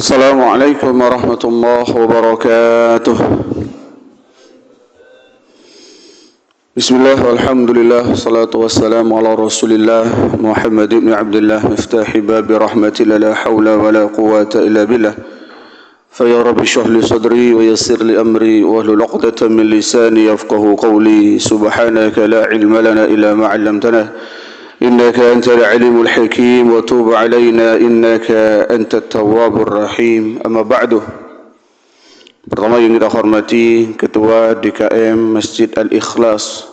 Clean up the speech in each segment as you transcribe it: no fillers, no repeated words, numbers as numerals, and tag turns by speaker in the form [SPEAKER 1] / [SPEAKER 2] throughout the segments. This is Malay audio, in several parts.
[SPEAKER 1] Assalamualaikum warahmatullahi wabarakatuh. Bismillah, alhamdulillah, salatu wassalamu ala rasulillah Muhammad ibn Abdullah miftahi babi rahmatillah, la hawla wa la quwata illa billah. Faya Rabbi shrah li sadri wa yassir li amri wa hlul 'uqdatam min lisani yafqahu qawli. Subhanaka la ilma lana illa ma 'allamtana innaka antal alimul hakim wa tub 'alaina innaka antat tawwabur rahim. Amma ba'du. Pertama yang kita hormati Ketua DKM Masjid Al-Ikhlas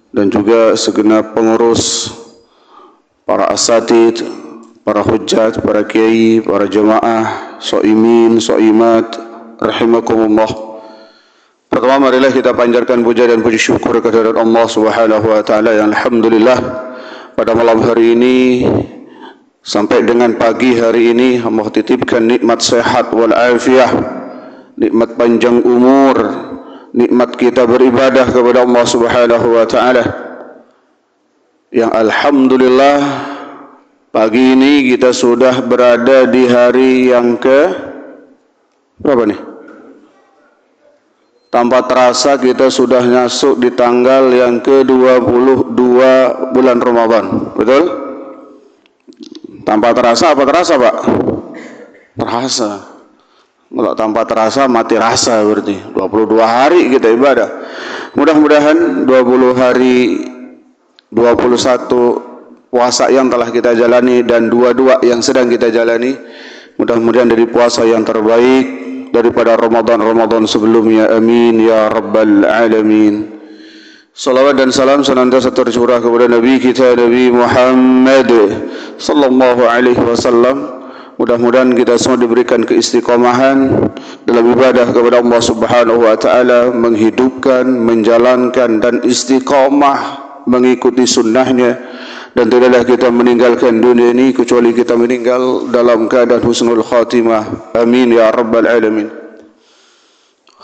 [SPEAKER 1] dan juga segenap pengurus, para asatid, para hujjat, para kiai, para jemaah, so'imin, so'imat, rahimakumullah. Pertama marilah kita panjatkan puja dan puji syukur kehadirat Allah Subhanahu wa taala yang alhamdulillah pada malam hari ini sampai dengan pagi hari ini Allah titipkan nikmat sehat wal afiyah, nikmat panjang umur, nikmat kita beribadah kepada Allah Subhanahu wa taala. Yang alhamdulillah pagi ini kita sudah berada di hari yang ke berapa nih? Tanpa terasa kita sudah masuk di tanggal yang ke-22 bulan Ramadan. Betul? Tanpa terasa apa terasa, Pak? Terasa. Kalau tanpa terasa mati rasa berarti. 22 hari kita ibadah. Mudah-mudahan 20 hari 21 puasa yang telah kita jalani dan 22 yang sedang kita jalani, mudah-mudahan dari puasa yang terbaik daripada Ramadan sebelumnya. Amin ya rabbal alamin. Salawat dan salam senantiasa tercurah kepada Nabi kita Nabi Muhammad sallallahu alaihi wasallam. Mudah-mudahan kita semua diberikan keistiqomahan dalam ibadah kepada Allah Subhanahu wa taala, menghidupkan, menjalankan dan istiqomah mengikuti sunnahnya, dan tidaklah kita meninggalkan dunia ini kecuali kita meninggal dalam keadaan husnul khatimah. Amin ya rabbal alamin.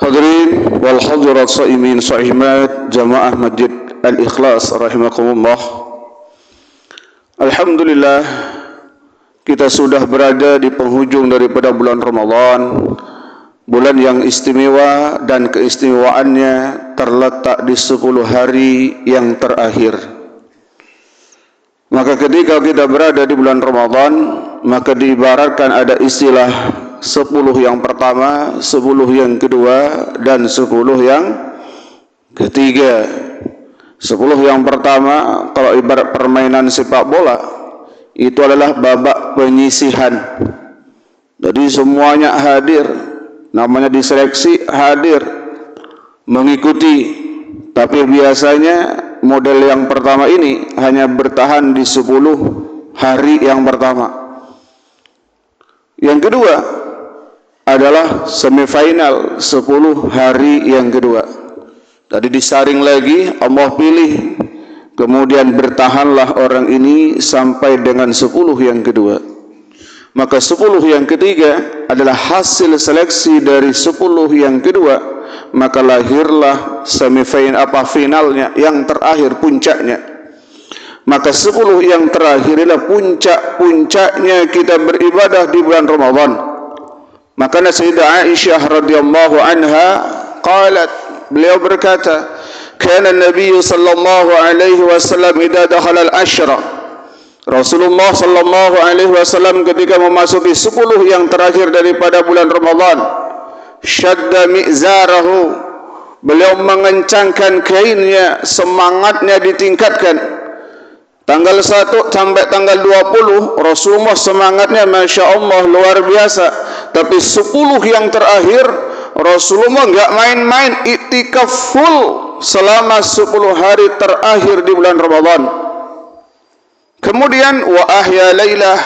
[SPEAKER 1] Hadirin wal hadirat, shaimin shaimat, jamaah Masjid Al-Ikhlas rahimakumullah. Alhamdulillah kita sudah berada di penghujung daripada bulan Ramadan, bulan yang istimewa dan keistimewaannya terletak di 10 hari yang terakhir. Maka ketika kita berada di bulan Ramadan, maka diibaratkan ada istilah 10 yang pertama, 10 yang kedua, dan 10 yang ketiga. 10 yang pertama, kalau ibarat permainan sepak bola, itu adalah babak penyisihan. Jadi semuanya hadir, namanya diseleksi, hadir, mengikuti. Tapi biasanya model yang pertama ini hanya bertahan di 10 hari yang pertama. Yang kedua adalah semifinal 10 hari yang kedua. Tadi disaring lagi, Allah pilih, kemudian bertahanlah orang ini sampai dengan 10 yang kedua. Maka 10 yang ketiga adalah hasil seleksi dari 10 yang kedua. Maka lahirlah finalnya, yang terakhir, puncaknya. Maka 10 yang terakhir adalah puncak-puncaknya kita beribadah di bulan Ramadan. Maka Sayyidah Aisyah radhiyallahu anha qalat, beliau berkata, kana Nabi sallallahu alaihi wasallam idza dakhala al-ashra, Rasulullah sallallahu alaihi wasallam ketika memasuki 10 yang terakhir daripada bulan Ramadan, syadda mi'zarahu, beliau mengencangkan kainnya, semangatnya ditingkatkan. Tanggal 1 sampai tanggal 20 Rasulullah semangatnya Masya Allah luar biasa. Tapi 10 yang terakhir Rasulullah enggak main-main, iktikaf full selama 10 hari terakhir di bulan Ramadan. Kemudian wa ahya lailah,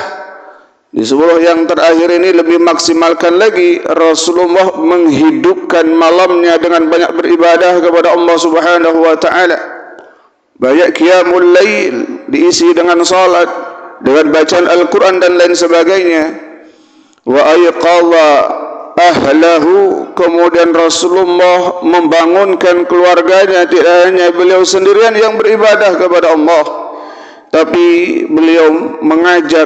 [SPEAKER 1] di 10 yang terakhir ini lebih maksimalkan lagi, Rasulullah menghidupkan malamnya dengan banyak beribadah kepada Allah Subhanahu wa taala. Banyak qiyamul lail, diisi dengan salat, dengan bacaan Al-Qur'an dan lain sebagainya. Wa ayqadha ahlahu, kemudian Rasulullah membangunkan keluarganya. Tidak hanya beliau sendirian yang beribadah kepada Allah, tapi beliau mengajak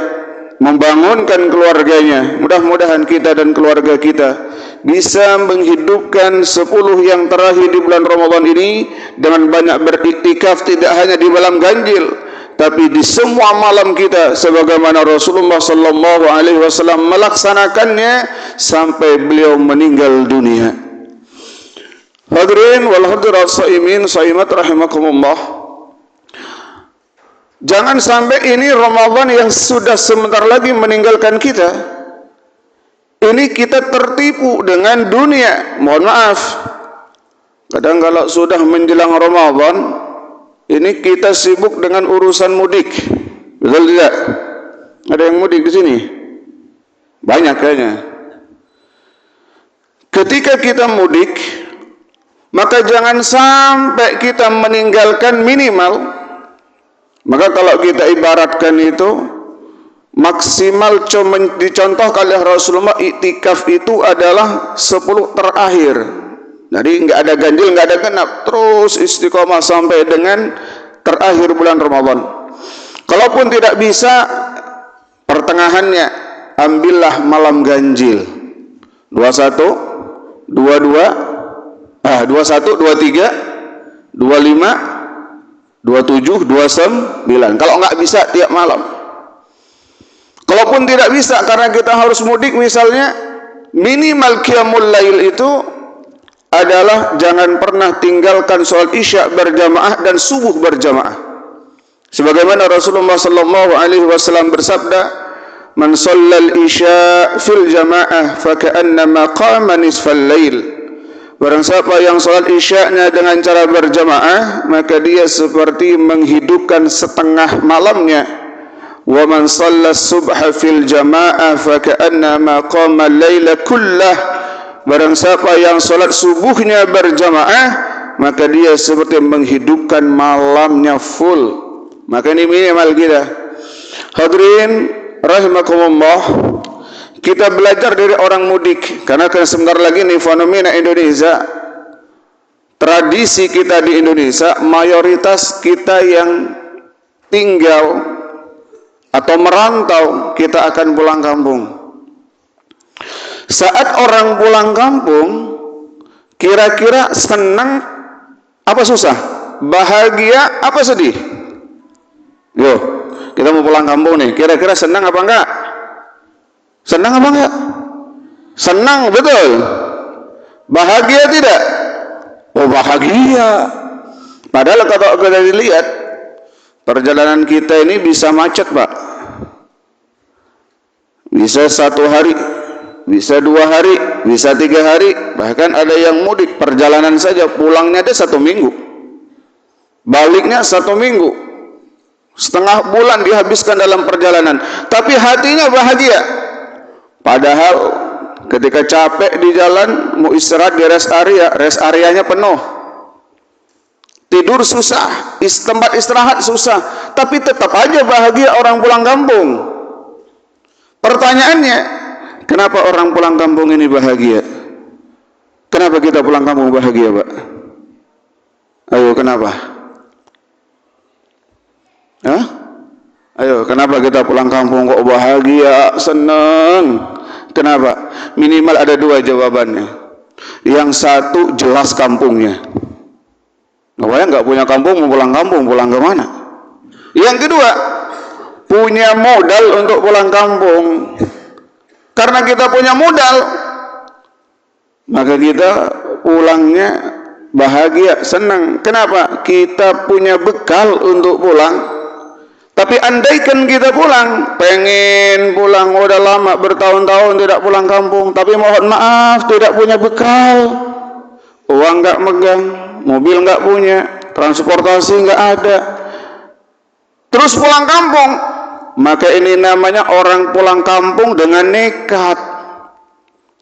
[SPEAKER 1] membangunkan keluarganya. Mudah-mudahan kita dan keluarga kita bisa menghidupkan 10 yang terakhir di bulan Ramadan ini dengan banyak beriktikaf, tidak hanya di malam ganjil, tapi di semua malam kita, sebagaimana Rasulullah sallallahu alaihi wasallam melaksanakannya sampai beliau meninggal dunia. Hadirin wal hadirat shaimin shaimat rahimakumullah. Jangan sampai ini Ramadan yang sudah sebentar lagi meninggalkan kita, ini kita tertipu dengan dunia. Mohon maaf, kadang kalau sudah menjelang Ramadan, ini kita sibuk dengan urusan mudik. Betul tidak? Ada yang mudik di sini? Banyak kayaknya. Ketika kita mudik, maka jangan sampai kita meninggalkan minimal. Maka kalau kita ibaratkan itu, maksimal dicontohkan oleh Rasulullah, iktikaf itu adalah 10 terakhir. Jadi nggak ada ganjil, nggak ada genap, terus istiqomah sampai dengan terakhir bulan Ramadan. Kalaupun tidak bisa, pertengahannya ambillah malam ganjil. 21, 22, 21, 23, 25, 27, 29. Kalau nggak bisa tiap malam. Kalaupun tidak bisa karena kita harus mudik misalnya, minimal qiyamul lail itu adalah jangan pernah tinggalkan sholat isya berjamaah dan subuh berjamaah. Sebagaimana Rasulullah sallallahu alaihi wasallam bersabda, "Man shallal isya fil jamaah fa ka'annama qama nisfal lail." Barang siapa yang sholat isya'nya dengan cara berjamaah, maka dia seperti menghidupkan setengah malamnya. Wa man shalla subha fil jamaah fa ka'annama qama al-laila kullah. Barang siapa yang sholat subuhnya berjamaah, maka dia seperti menghidupkan malamnya full. Maka ini minimal kita. Hadirin rahimakumullah, kita belajar dari orang mudik, karena sebentar lagi nih fenomena Indonesia, tradisi kita di Indonesia, mayoritas kita yang tinggal atau merantau, kita akan pulang kampung. Saat orang pulang kampung, kira-kira senang apa susah? Bahagia apa sedih? Yo, kita mau pulang kampung nih, kira-kira senang apa enggak? Senang apa enggak? Senang, betul. Bahagia tidak? Oh, bahagia. Padahal kalau kita dilihat, perjalanan kita ini bisa macet, Pak. Bisa 1 hari, bisa 2 hari, bisa 3 hari. Bahkan ada yang mudik, perjalanan saja pulangnya ada 1 minggu, baliknya 1 minggu, setengah bulan dihabiskan dalam perjalanan. Tapi hatinya bahagia. Padahal ketika capek di jalan, mau istirahat di rest areanya penuh. Tidur susah, tempat istirahat susah, tapi tetap aja bahagia orang pulang kampung. Pertanyaannya, kenapa orang pulang kampung ini bahagia? Kenapa kita pulang kampung bahagia, Pak? Ayo, kenapa? Hah? Ayo, kenapa kita pulang kampung kok bahagia, senang? Kenapa? Minimal ada 2 jawabannya. Yang satu, jelas kampungnya. Nggak punya kampung, mau pulang kampung, pulang ke mana? Yang kedua, punya modal untuk pulang kampung. Karena kita punya modal, maka kita pulangnya bahagia, senang. Kenapa? Kita punya bekal untuk pulang. Tapi andaikan kita pulang, pengen pulang, udah lama bertahun-tahun tidak pulang kampung, tapi mohon maaf tidak punya bekal, uang nggak megang, mobil nggak punya, transportasi nggak ada, terus pulang kampung, maka ini namanya orang pulang kampung dengan nekat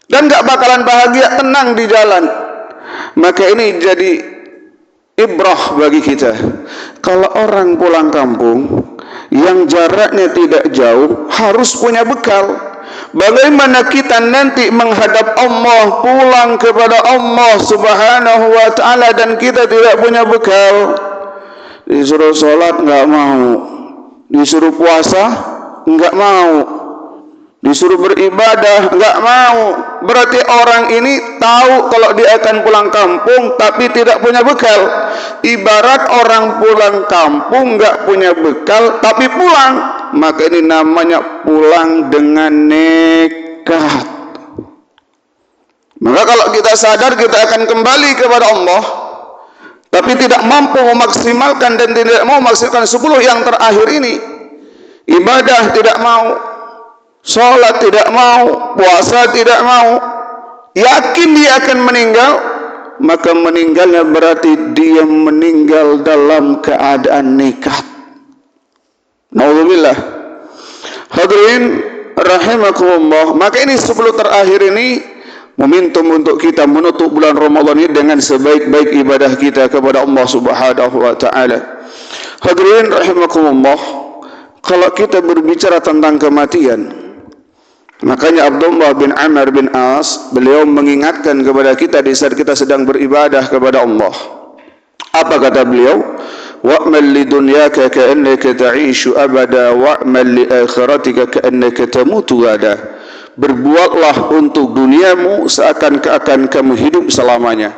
[SPEAKER 1] dan nggak bakalan bahagia, tenang di jalan. Maka ini jadi ibrah bagi kita. Kalau orang pulang kampung yang jaraknya tidak jauh, harus punya bekal. Bagaimana kita nanti menghadap Allah, pulang kepada Allah subhanahu wa ta'ala, dan kita tidak punya bekal? Disuruh sholat nggak mau, disuruh puasa nggak mau, Disuruh beribadah, enggak mau. Berarti orang ini tahu kalau dia akan pulang kampung tapi tidak punya bekal. Ibarat orang pulang kampung enggak punya bekal tapi pulang, maka ini namanya pulang dengan nekat. Maka kalau kita sadar kita akan kembali kepada Allah, tapi tidak mampu memaksimalkan dan tidak mau memaksimalkan 10 yang terakhir ini, ibadah tidak mau, sholat tidak mau, puasa tidak mau, yakin dia akan meninggal, maka meninggalnya berarti dia meninggal dalam keadaan nekat. Naudzubillah. Hadirin rahimakumullah. Maka ini 10 terakhir ini momentum untuk kita menutup bulan Ramadan ini dengan sebaik-baik ibadah kita kepada Allah Subhanahu wa taala. Hadirin rahimakumullah, kalau kita berbicara tentang kematian, makanya Abdullah bin Amr bin As beliau mengingatkan kepada kita di saat kita sedang beribadah kepada Allah. Apa kata beliau? Wa'mal li dunyaka ka'annaka ta'ishu abada wa'mal li akhiratika ka'annaka tamutu ghadan. Berbuatlah untuk duniamu seakan-akan kamu hidup selamanya.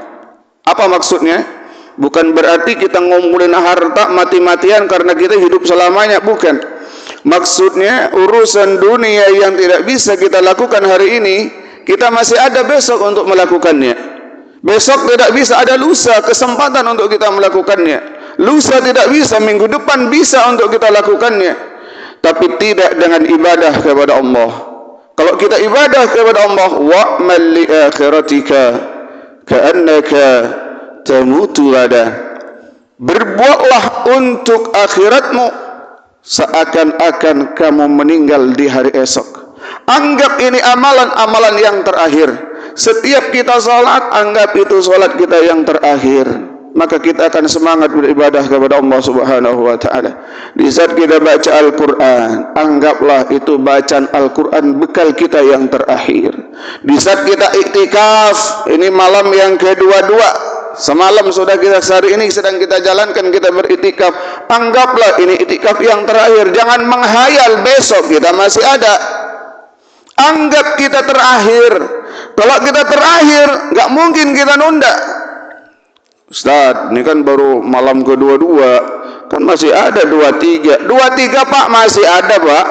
[SPEAKER 1] Apa maksudnya? Bukan berarti kita ngumpulin harta mati-matian karena kita hidup selamanya, bukan. Maksudnya urusan dunia yang tidak bisa kita lakukan hari ini, kita masih ada besok untuk melakukannya. Besok tidak bisa, ada lusa kesempatan untuk kita melakukannya. Lusa tidak bisa, minggu depan bisa untuk kita lakukannya. Tapi tidak dengan ibadah kepada Allah. Kalau kita ibadah kepada Allah, wa'mal li akhiratika ka'annaka tamutu ghadan. Berbuatlah untuk akhiratmu seakan-akan kamu meninggal di hari esok. Anggap ini amalan-amalan yang terakhir. Setiap kita salat, anggap itu salat kita yang terakhir. Maka kita akan semangat beribadah kepada Allah Subhanahu wa taala. Di saat kita baca Al-Qur'an, anggaplah itu bacaan Al-Qur'an bekal kita yang terakhir. Di saat kita iktikaf, ini malam yang kedua-dua. Semalam sudah kita, hari ini sedang kita jalankan, kita beriktikaf. Anggaplah ini iktikaf yang terakhir. Jangan menghayal besok kita masih ada. Anggap kita terakhir. Kalau kita terakhir, enggak mungkin kita nunda. Ustaz, ini kan baru malam kedua-dua, kan masih ada 23 Pak, masih ada Pak.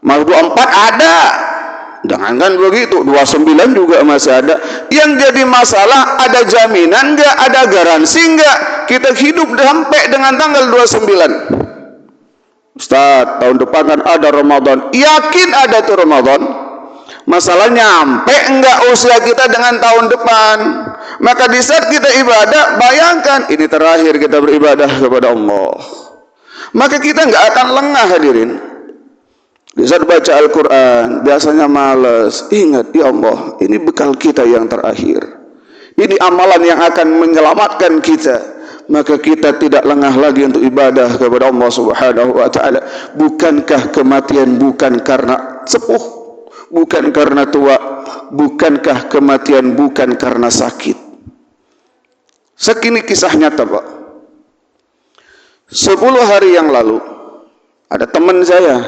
[SPEAKER 1] Malam 24 ada. Jangankan begitu, 29 juga masih ada. Yang jadi masalah, ada jaminan enggak, ada garansi enggak kita hidup sampai dengan tanggal 29. Ustaz, tahun depan kan ada Ramadan. Yakin ada tuh Ramadan? Masalah nyampe enggak usia kita dengan tahun depan. Maka di saat kita ibadah, bayangkan ini terakhir kita beribadah kepada Allah. Maka kita enggak akan lengah, hadirin. Di saat baca Al-Quran, biasanya malas. Ingat, ya Allah, ini bekal kita yang terakhir. Ini amalan yang akan menyelamatkan kita. Maka kita tidak lengah lagi untuk ibadah kepada Allah Subhanahu wa taala. Bukankah kematian bukan karena sepuh, bukan karena tua, bukankah kematian bukan karena sakit? Sekini kisah nyata, Pak. 10 hari yang lalu ada teman saya,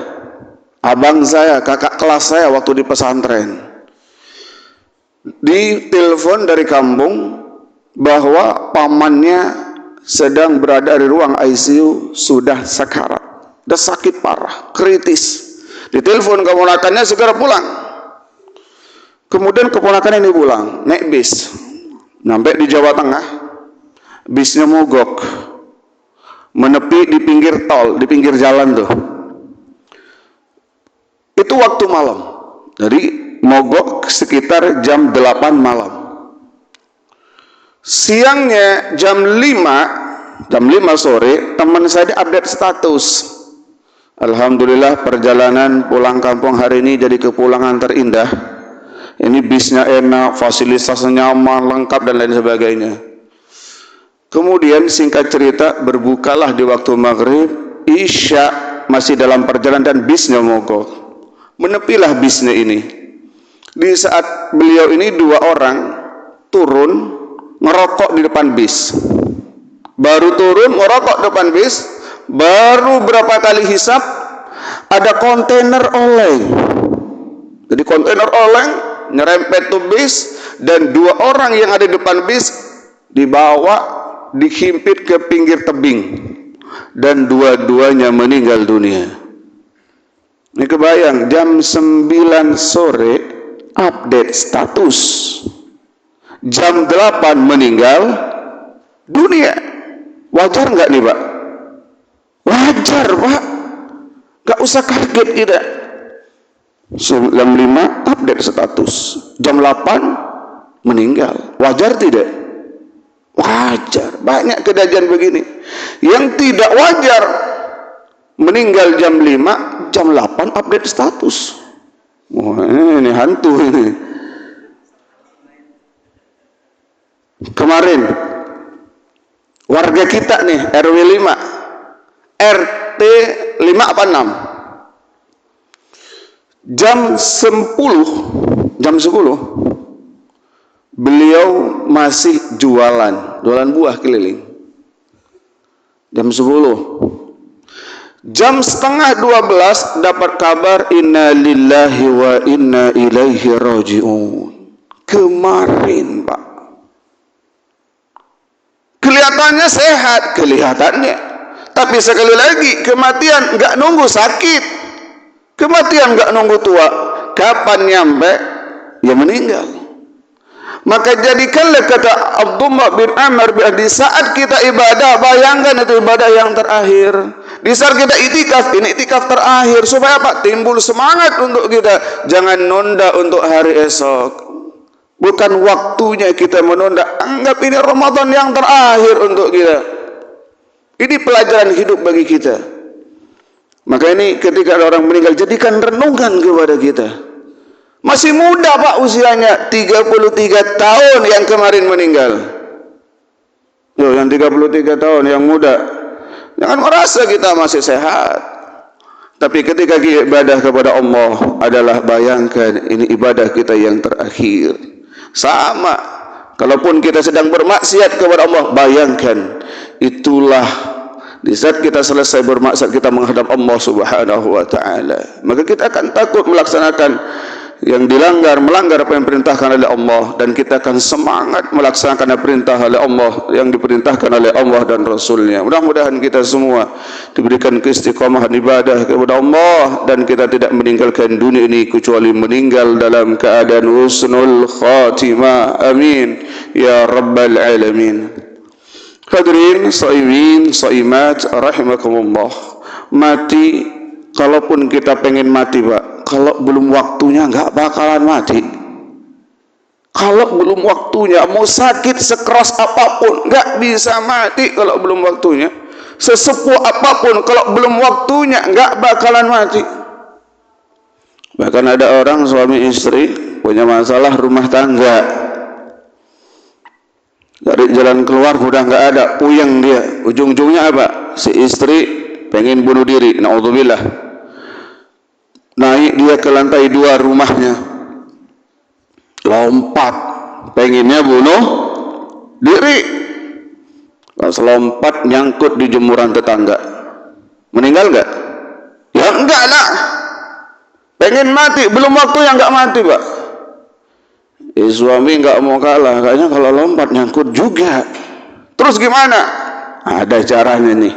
[SPEAKER 1] abang saya, kakak kelas saya waktu di pesantren, ditelepon dari kampung bahwa pamannya sedang berada di ruang ICU, sudah sakarat, sudah sakit parah, kritis. Ditelepon keponakannya segera pulang. Kemudian keponakan ini pulang, naik bis, sampai di Jawa Tengah, bisnya mogok, menepi di pinggir tol, di pinggir jalan tuh. Itu waktu malam, jadi mogok sekitar jam 8 malam. Siangnya jam 5 sore, teman saya update status. Alhamdulillah, perjalanan pulang kampung hari ini jadi kepulangan terindah. Ini bisnya enak, fasilitasnya nyaman, lengkap dan lain sebagainya. Kemudian singkat cerita, berbukalah di waktu maghrib, isya masih dalam perjalanan dan bisnya mogok. Menepilah bisnya ini. Di saat beliau ini 2 orang turun ngerokok di depan bis. Baru turun ngerokok depan bis, baru berapa kali hisap ada kontainer oleng. Jadi kontainer oleng nyerempet tuh bis, dan 2 orang yang ada di depan bis dibawa, dihimpit ke pinggir tebing, dan dua-duanya meninggal dunia. Ini kebayang, jam 9 sore update status, jam 8 meninggal dunia. Wajar nggak nih Pak? Wajar Pak, nggak usah kaget kita. Jam 5 update status, jam 8 meninggal. Wajar tidak? Wajar. Banyak kejadian begini. Yang tidak wajar, meninggal jam 5, jam 8 update status. Wah, ini hantu ini. Kemarin warga kita nih, RW 5, RT 5 apa 6, jam 10 beliau masih jualan buah keliling. Jam 10, jam setengah 12 dapat kabar inna lillahi wa inna ilaihi raji'un. Kemarin Pak, kelihatannya sehat, kelihatannya, tapi sekali lagi kematian nggak nunggu sakit, kematian nggak nunggu tua, kapan nyampe ya meninggal. Maka jadikanlah, kata Abdullah bin Amr, di saat kita ibadah, bayangkan itu ibadah yang terakhir. Di saat kita itikaf, ini itikaf terakhir, supaya apa? Timbul semangat untuk kita, jangan nunda untuk hari esok. Bukan waktunya kita menunda, anggap ini Ramadan yang terakhir untuk kita. Ini pelajaran hidup bagi kita. Maka ini ketika ada orang meninggal, jadikan renungan kepada kita. Masih muda Pak usianya, 33 tahun yang kemarin meninggal. Loh, yang 33 tahun yang muda, jangan merasa kita masih sehat. Tapi ketika kita ibadah kepada Allah adalah, bayangkan ini ibadah kita yang terakhir. Sama, kalaupun kita sedang bermaksiat kepada Allah, bayangkan itulah di saat kita selesai bermaksiat, kita menghadap Allah Subhanahu wa taala. Maka kita akan takut melaksanakan yang dilanggar, melanggar apa yang diperintahkan oleh Allah, dan kita akan semangat melaksanakan perintah oleh Allah yang diperintahkan oleh Allah dan Rasulnya. Mudah-mudahan kita semua diberikan keistiqomahan ibadah kepada Allah, dan kita tidak meninggalkan dunia ini kecuali meninggal dalam keadaan husnul khatimah. Amin ya rabbal alamin. Hadirin shaimin shaimat rahimakumullah. Mati, kalaupun kita pengen mati Pak, kalau belum waktunya nggak bakalan mati. Kalau belum waktunya, mau sakit sekeras apapun nggak bisa mati kalau belum waktunya. Sesepuh apapun, kalau belum waktunya nggak bakalan mati. Bahkan ada orang suami istri punya masalah rumah tangga, dari jalan keluar udah nggak ada, puyeng dia. Ujung-ujungnya apa? Si istri pengen bunuh diri, naudzubillah. Naik dia ke lantai 2 rumahnya, lompat, pengennya bunuh diri. Pas lompat nyangkut di jemuran tetangga, meninggal nggak? Ya enggak lah, pengen mati, belum waktu yang nggak mati Pak. Suami nggak mau kalah, kayaknya kalau lompat nyangkut juga. Terus gimana? Ada caranya nih.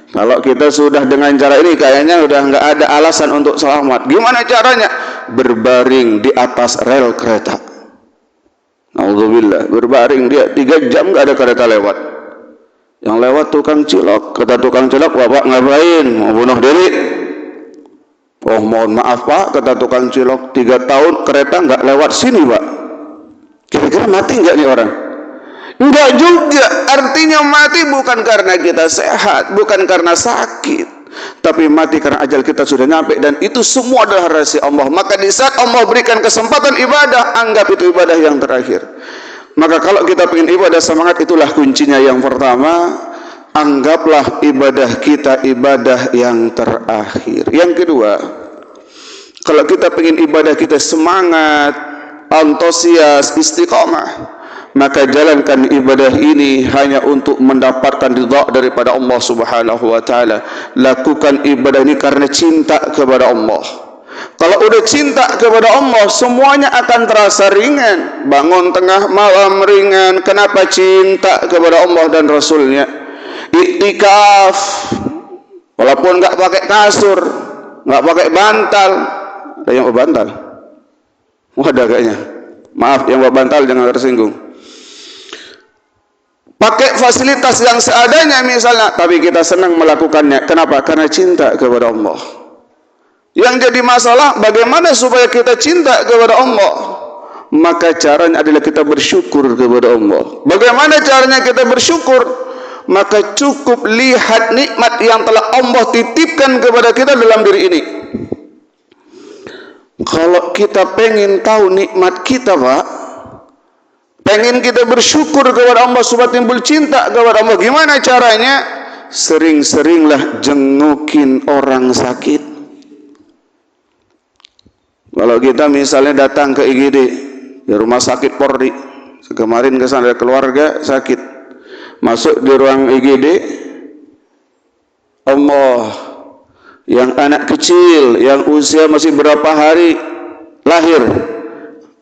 [SPEAKER 1] Kalau kita sudah dengan cara ini, kayaknya udah nggak ada alasan untuk selamat. Gimana caranya? Berbaring di atas rel kereta. Alhamdulillah, berbaring dia 3 jam nggak ada kereta lewat. Yang lewat tukang cilok. Kata tukang cilok, Bapak ngapain? Mau bunuh diri? Oh mohon maaf Pak, kata tukang cilok, 3 tahun kereta nggak lewat sini Pak. Kira-kira mati nggak nih orang? Enggak juga. Artinya mati bukan karena kita sehat, bukan karena sakit, tapi mati karena ajal kita sudah nyampe, dan itu semua adalah rahasia Allah. Maka di saat Allah berikan kesempatan ibadah, anggap itu ibadah yang terakhir. Maka kalau kita ingin ibadah semangat, itulah kuncinya. Yang pertama, anggaplah ibadah kita ibadah yang terakhir. Yang kedua, kalau kita ingin ibadah kita semangat, antusias, istiqamah, maka jalankan ibadah ini hanya untuk mendapatkan ridha daripada Allah Subhanahu wa taala. Lakukan ibadah ini karena cinta kepada Allah, Kalau udah cinta kepada Allah, semuanya akan terasa ringan. Bangun tengah malam ringan. Kenapa? Cinta kepada Allah dan Rasulnya. Iktikaf, walaupun nggak pakai kasur, nggak pakai bantal. Ada yang bawa bantal? Ada kayaknya. Maaf, yang bawa bantal jangan tersinggung. Pakai fasilitas yang seadanya misalnya, tapi kita senang melakukannya. Kenapa? Karena cinta kepada Allah. Yang jadi masalah, bagaimana supaya kita cinta kepada Allah? Maka caranya adalah kita bersyukur kepada Allah. Bagaimana caranya kita bersyukur? Maka cukup lihat nikmat yang telah Allah titipkan kepada kita dalam diri ini. Kalau kita pengen tahu nikmat kita, Pak, pengen kita bersyukur kepada Allah supaya timbul cinta kepada Allah, gimana caranya? Sering-seringlah jengukin orang sakit. Kalau kita misalnya datang ke IGD, di rumah sakit Polri, kemarin ke sana ada keluarga sakit, masuk di ruang IGD, Allah, yang anak kecil, yang usia masih berapa hari lahir,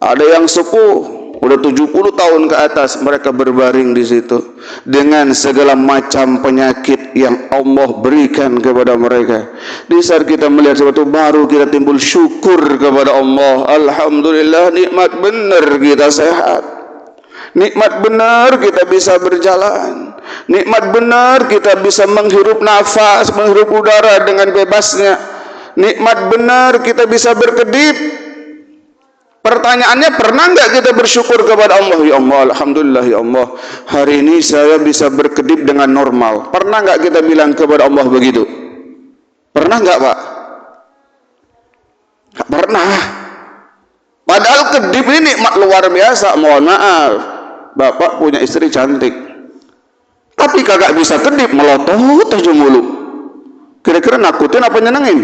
[SPEAKER 1] ada yang sepuh, udah 70 tahun ke atas, mereka berbaring di situ dengan segala macam penyakit yang Allah berikan kepada mereka. Di saat kita melihat sesuatu baru, kita timbul syukur kepada Allah. Alhamdulillah, nikmat benar kita sehat, nikmat benar kita bisa berjalan, nikmat benar kita bisa menghirup nafas, menghirup udara dengan bebasnya, nikmat benar kita bisa berkedip. Pertanyaannya, pernah enggak kita bersyukur kepada Allah? Ya Allah, alhamdulillah ya Allah, hari ini saya bisa berkedip dengan normal. Pernah enggak kita bilang kepada Allah begitu? Pernah enggak, Pak? Enggak pernah. Padahal kedip ini nikmat luar biasa. Mohon maaf, Bapak punya istri cantik, tapi kagak bisa kedip, melotot aja mulu. Kira-kira nakutin apa nyenengin?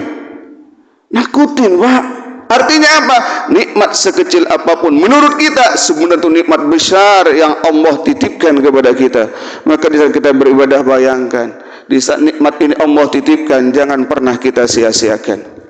[SPEAKER 1] Nakutin, Pak. Artinya apa? Nikmat sekecil apapun menurut kita sebenarnya itu nikmat besar yang Allah titipkan kepada kita. Maka di saat kita beribadah, bayangkan, di saat nikmat ini Allah titipkan, jangan pernah kita sia-siakan.